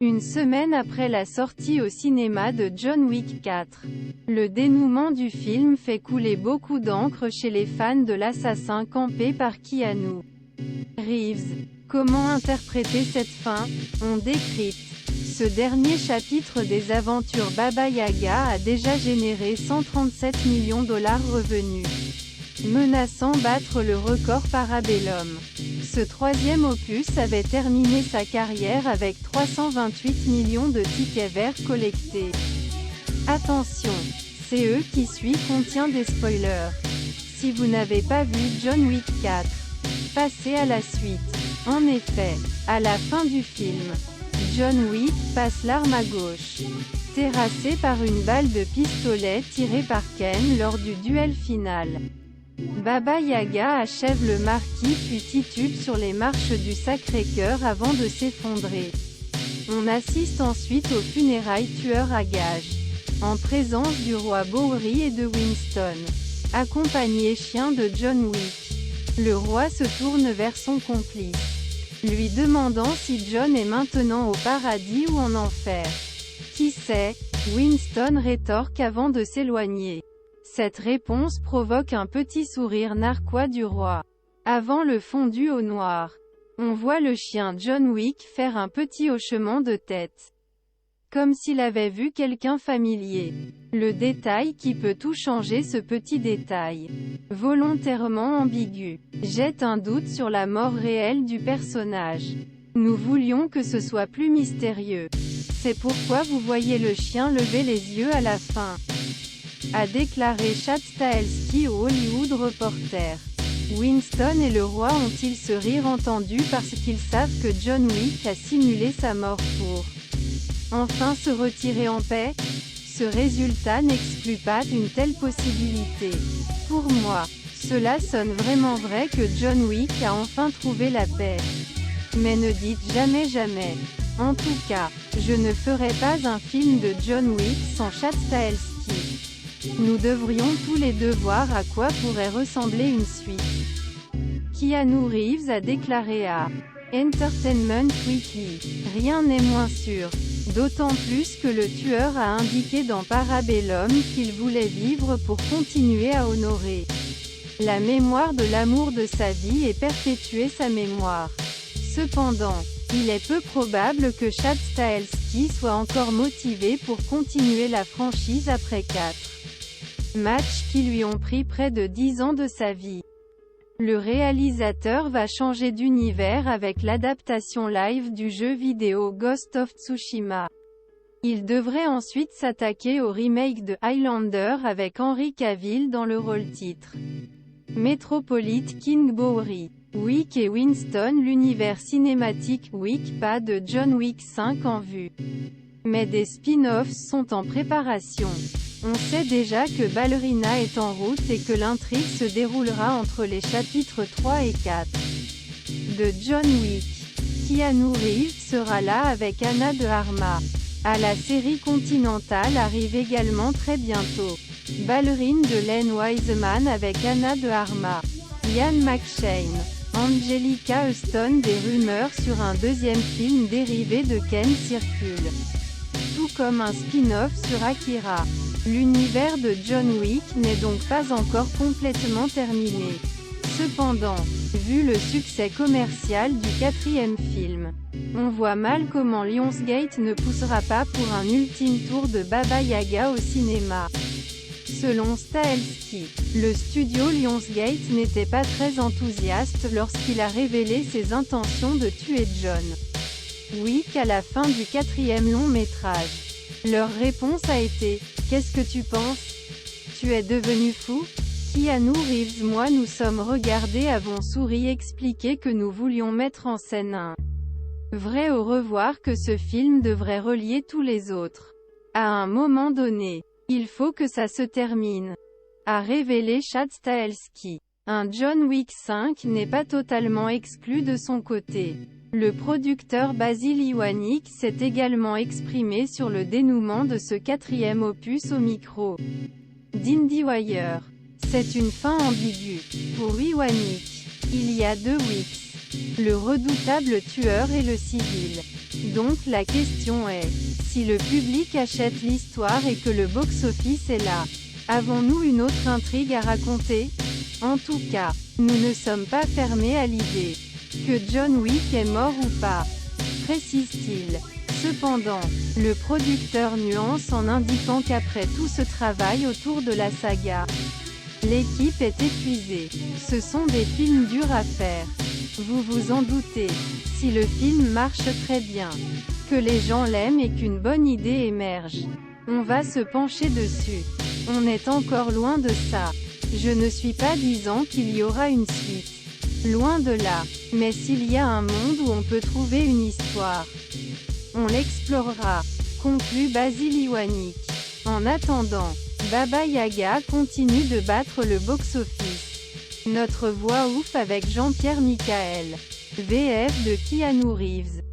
Une semaine après la sortie au cinéma de John Wick 4. Le dénouement du film fait couler beaucoup d'encre chez les fans de l'assassin campé par Keanu Reeves. Comment interpréter cette fin? On décrypte. Ce dernier chapitre des aventures Baba Yaga a déjà généré 137 millions de dollars revenus, menaçant battre le record Parabellum. Ce troisième opus avait terminé sa carrière avec 328 millions de tickets verts collectés. Attention, c'est eux qui suit contient des spoilers. Si vous n'avez pas vu John Wick 4, passez à la suite. En effet, à la fin du film, John Wick passe l'arme à gauche, terrassé par une balle de pistolet tirée par Ken lors du duel final. Baba Yaga achève le marquis puis titube sur les marches du Sacré-Cœur avant de s'effondrer. On assiste ensuite aux funérailles tueurs à gages, en présence du roi Bowery et de Winston, accompagné chien de John Wick. Le roi se tourne vers son complice, lui demandant si John est maintenant au paradis ou en enfer. Qui sait? Winston rétorque avant de s'éloigner. Cette réponse provoque un petit sourire narquois du roi. Avant le fondu au noir, on voit le chien John Wick faire un petit hochement de tête, comme s'il avait vu quelqu'un familier. Le détail qui peut tout changer. Ce petit détail, volontairement ambigu, jette un doute sur la mort réelle du personnage. Nous voulions que ce soit plus mystérieux. C'est pourquoi vous voyez le chien lever les yeux à la fin, a déclaré Chad Stahelski au Hollywood Reporter. Winston et le roi ont-ils ce rire entendu parce qu'ils savent que John Wick a simulé sa mort pour enfin se retirer en paix? Ce résultat n'exclut pas une telle possibilité. Pour moi, cela sonne vraiment vrai que John Wick a enfin trouvé la paix. Mais ne dites jamais jamais. En tout cas, je ne ferai pas un film de John Wick sans Chad Stahelski. Nous devrions tous les deux voir à quoi pourrait ressembler une suite. Keanu Reeves a déclaré à Entertainment Weekly. Rien n'est moins sûr. D'autant plus que le tueur a indiqué dans Parabellum qu'il voulait vivre pour continuer à honorer la mémoire de l'amour de sa vie et perpétuer sa mémoire. Cependant, il est peu probable que Chad Stahelski soit encore motivé pour continuer la franchise après 4 matchs qui lui ont pris près de 10 ans de sa vie. Le réalisateur va changer d'univers avec l'adaptation live du jeu vidéo Ghost of Tsushima. Il devrait ensuite s'attaquer au remake de Highlander avec Henry Cavill dans le rôle-titre. Metropolite King Bowery, Wick et Winston. L'univers cinématique Wick, pas de John Wick 5 en vue, mais des spin-offs sont en préparation. On sait déjà que Ballerina est en route et que l'intrigue se déroulera entre les chapitres 3 et 4 de John Wick. Keanu Reeves sera là avec Anna de Armas. La série Continental arrive également très bientôt. Ballerine de Len Wiseman avec Anna de Armas. Ian McShane, Angelica Huston. Des rumeurs sur un deuxième film dérivé de Ken circulent, tout comme un spin-off sur Akira. L'univers de John Wick n'est donc pas encore complètement terminé. Cependant, vu le succès commercial du quatrième film, on voit mal comment Lionsgate ne poussera pas pour un ultime tour de Baba Yaga au cinéma. Selon Stahelski, le studio Lionsgate n'était pas très enthousiaste lorsqu'il a révélé ses intentions de tuer John Wick à la fin du quatrième long métrage. Leur réponse a été « Qu'est-ce que tu penses? Tu es devenu fou ?» Keanu Reeves. Moi nous sommes regardés, avons souri, expliqué que nous voulions mettre en scène un vrai au revoir, que ce film devrait relier tous les autres. À un moment donné, il faut que ça se termine, a révélé Chad Stahelski. Un John Wick 5 n'est pas totalement exclu de son côté. Le producteur Basil Iwanik s'est également exprimé sur le dénouement de ce quatrième opus au micro d'IndieWire. C'est une fin ambiguë. Pour Iwanik, il y a deux Wicks, le redoutable tueur et le civil. Donc la question est, si le public achète l'histoire et que le box-office est là, avons-nous une autre intrigue à raconter? En tout cas, nous ne sommes pas fermés à l'idée que John Wick est mort ou pas, précise-t-il. Cependant, le producteur nuance en indiquant qu'après tout ce travail autour de la saga, l'équipe est épuisée. Ce sont des films durs à faire. Vous vous en doutez. Si le film marche très bien, que les gens l'aiment et qu'une bonne idée émerge, on va se pencher dessus. On est encore loin de ça. Je ne suis pas disant qu'il y aura une suite. Loin de là. Mais s'il y a un monde où on peut trouver une histoire, on l'explorera, conclut Basil Iwanik. En attendant, Baba Yaga continue de battre le box-office. Notre voix ouf avec Jean-Pierre Michael. VF de Keanu Reeves.